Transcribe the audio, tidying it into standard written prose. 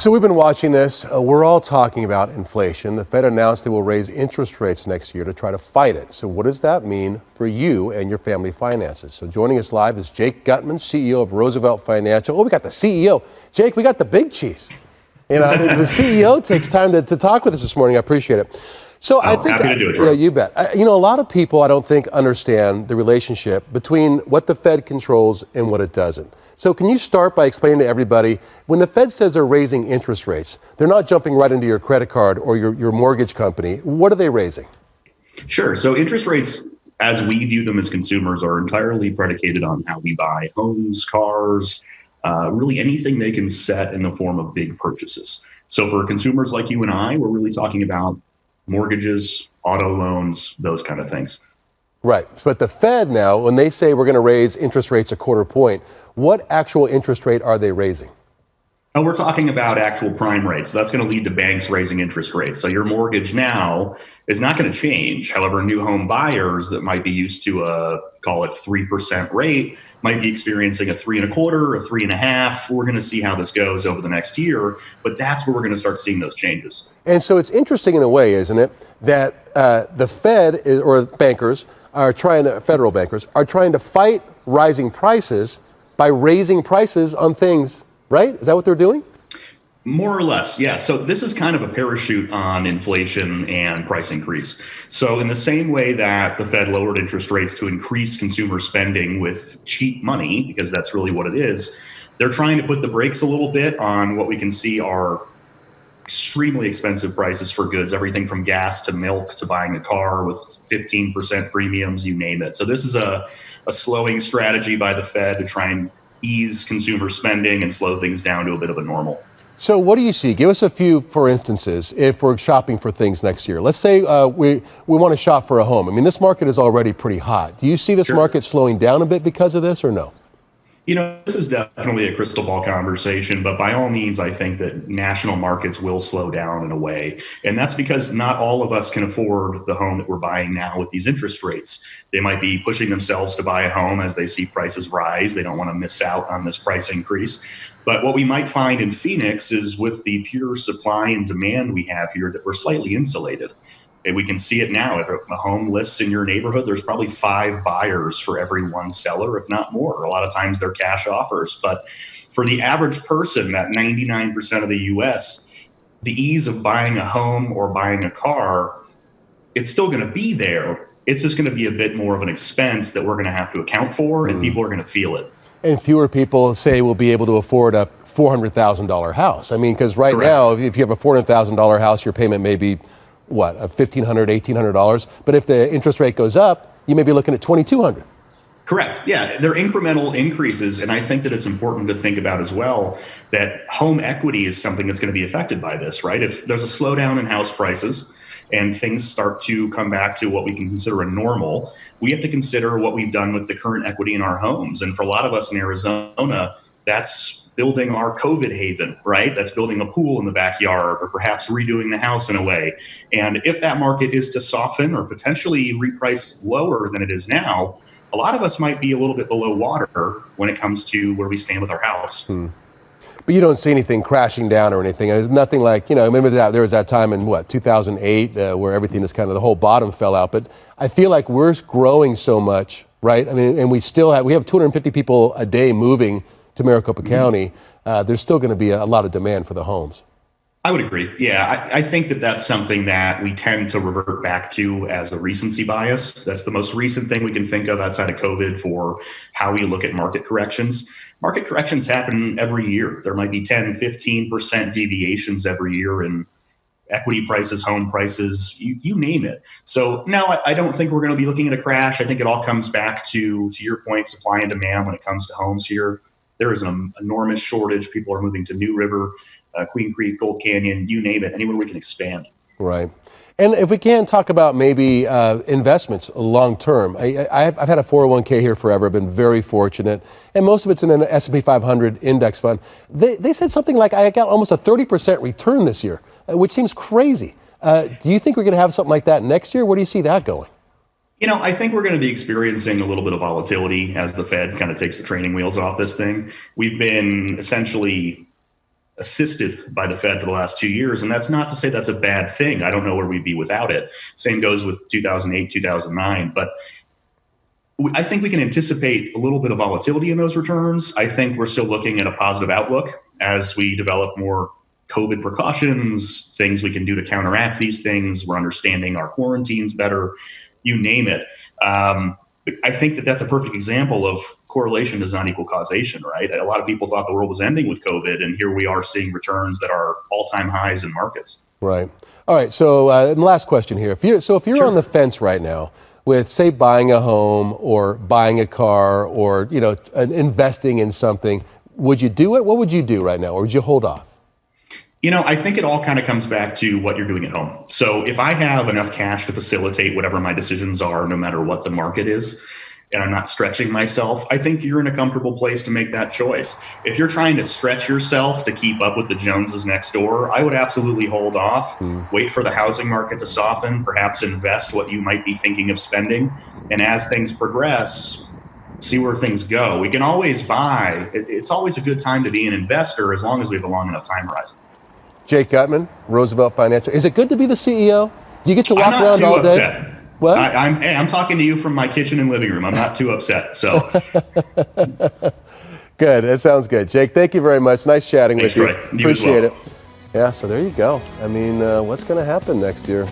So we've been watching this. We're all talking about inflation. The Fed announced they will raise interest rates next year to try to fight it. So what does that mean for you and your family finances? So joining us live is Jake Guttman, CEO of Rosevest Financial. Oh, we got the CEO. Jake, we got the big cheese. You know, the CEO takes time to talk with us this morning. I appreciate it. So I think, happy to do it, Troy. Yeah, you bet. A lot of people I don't think understand the relationship between what the Fed controls and what it doesn't. So can you start by explaining to everybody, when the Fed says they're raising interest rates, they're not jumping right into your credit card or your mortgage company. What are they raising? Sure. So interest rates, as we view them as consumers, are entirely predicated on how we buy homes, cars, really anything they can set in the form of big purchases. So for consumers like you and I, we're really talking about mortgages, auto loans, those kind of things. Right. But the Fed now, when they say we're going to raise interest rates a quarter point, what actual interest rate are they raising? Oh, we're talking about actual prime rates. That's going to lead to banks raising interest rates. So your mortgage now is not going to change. However, new home buyers that might be used to call it 3% rate might be experiencing a 3.25%, a 3.5%. We're going to see how this goes over the next year, but that's where we're going to start seeing those changes. And so it's interesting in a way, isn't it, that the Fed or bankers federal bankers are trying to fight rising prices by raising prices on things, right? Is that what they're doing? More or less, yeah. So this is kind of a parachute on inflation and price increase. So in the same way that the Fed lowered interest rates to increase consumer spending with cheap money, because that's really what it is, they're trying to put the brakes a little bit on what we can see are extremely expensive prices for goods, everything from gas to milk to buying a car with 15% premiums, you name it. So this is a slowing strategy by the Fed to try and ease consumer spending and slow things down to a bit of a normal. So what do you see? Give us a few, for instances, if we're shopping for things next year. Let's say we want to shop for a home. I mean, this market is already pretty hot. Do you see this market slowing down a bit because of this or no? You know, this is definitely a crystal ball conversation, but by all means, I think that national markets will slow down in a way. And that's because not all of us can afford the home that we're buying now with these interest rates. They might be pushing themselves to buy a home as they see prices rise. They don't want to miss out on this price increase. But what we might find in Phoenix is with the pure supply and demand we have here, that we're slightly insulated. And we can see it now. If a home lists in your neighborhood, there's probably 5 buyers for every 1 seller, if not more. A lot of times they're cash offers. But for the average person, that 99% of the US, the ease of buying a home or buying a car, it's still going to be there. It's just going to be a bit more of an expense that we're going to have to account for, and people are going to feel it. And fewer people, say, will be able to afford a $400,000 house. I mean, because right now, if you have a $400,000 house, your payment may be what, $1,500, $1,800. But if the interest rate goes up, you may be looking at $2,200. Correct. Yeah, they're incremental increases. And I think that it's important to think about as well that home equity is something that's going to be affected by this, right? If there's a slowdown in house prices and things start to come back to what we can consider a normal, we have to consider what we've done with the current equity in our homes. And for a lot of us in Arizona, that's building our COVID haven, right? That's building a pool in the backyard or perhaps redoing the house in a way. And if that market is to soften or potentially reprice lower than it is now, a lot of us might be a little bit below water when it comes to where we stand with our house. But you don't see anything crashing down or anything. There's nothing like, remember that there was that time in 2008 where everything is kind of, the whole bottom fell out. But I feel like we're growing so much, right? I mean, and we have 250 people a day moving to Maricopa County. There's still going to be a lot of demand for the homes. I would agree. Yeah, I think that that's something that we tend to revert back to as a recency bias. That's the most recent thing we can think of outside of COVID for how we look at market corrections. Market corrections happen every year. There might be 10, 15% deviations every year in equity prices, home prices, you name it. So now I don't think we're going to be looking at a crash. I think it all comes back to your point, supply and demand when it comes to homes here. There is an enormous shortage. People are moving to New River, Queen Creek, Gold Canyon, you name it, anywhere we can expand. Right. And if we can talk about maybe investments long term. I've had a 401k here forever. I've been very fortunate. And most of it's in an S&P 500 index fund. They said something like I got almost a 30% return this year, which seems crazy. Do you think we're going to have something like that next year? Where do you see that going? I think we're going to be experiencing a little bit of volatility as the Fed kind of takes the training wheels off this thing. We've been essentially assisted by the Fed for the last 2 years. And that's not to say that's a bad thing. I don't know where we'd be without it. Same goes with 2008, 2009. But I think we can anticipate a little bit of volatility in those returns. I think we're still looking at a positive outlook as we develop more COVID precautions, things we can do to counteract these things. We're understanding our quarantines better, you name it. I think that that's a perfect example of correlation does not equal causation, right? A lot of people thought the world was ending with COVID, and here we are seeing returns that are all-time highs in markets. Right. All right. So, and last question here. If you're Sure. on the fence right now with, say, buying a home or buying a car or, investing in something, would you do it? What would you do right now? Or would you hold off? I think it all kind of comes back to what you're doing at home. So if I have enough cash to facilitate whatever my decisions are, no matter what the market is, and I'm not stretching myself, I think you're in a comfortable place to make that choice. If you're trying to stretch yourself to keep up with the Joneses next door, I would absolutely hold off, wait for the housing market to soften, perhaps invest what you might be thinking of spending. And as things progress, see where things go. We can always buy. It's always a good time to be an investor as long as we have a long enough time horizon. Jake Guttman, Rosevest Financial. Is it good to be the CEO? Do you get to walk I'm not around too all upset. day? What? I'm talking to you from my kitchen and living room. I'm not too upset. So Good. That sounds good. Jake, thank you very much. Nice chatting Thanks, with you. Troy. You as well. Appreciate it. Yeah, so there you go. I mean, what's going to happen next year?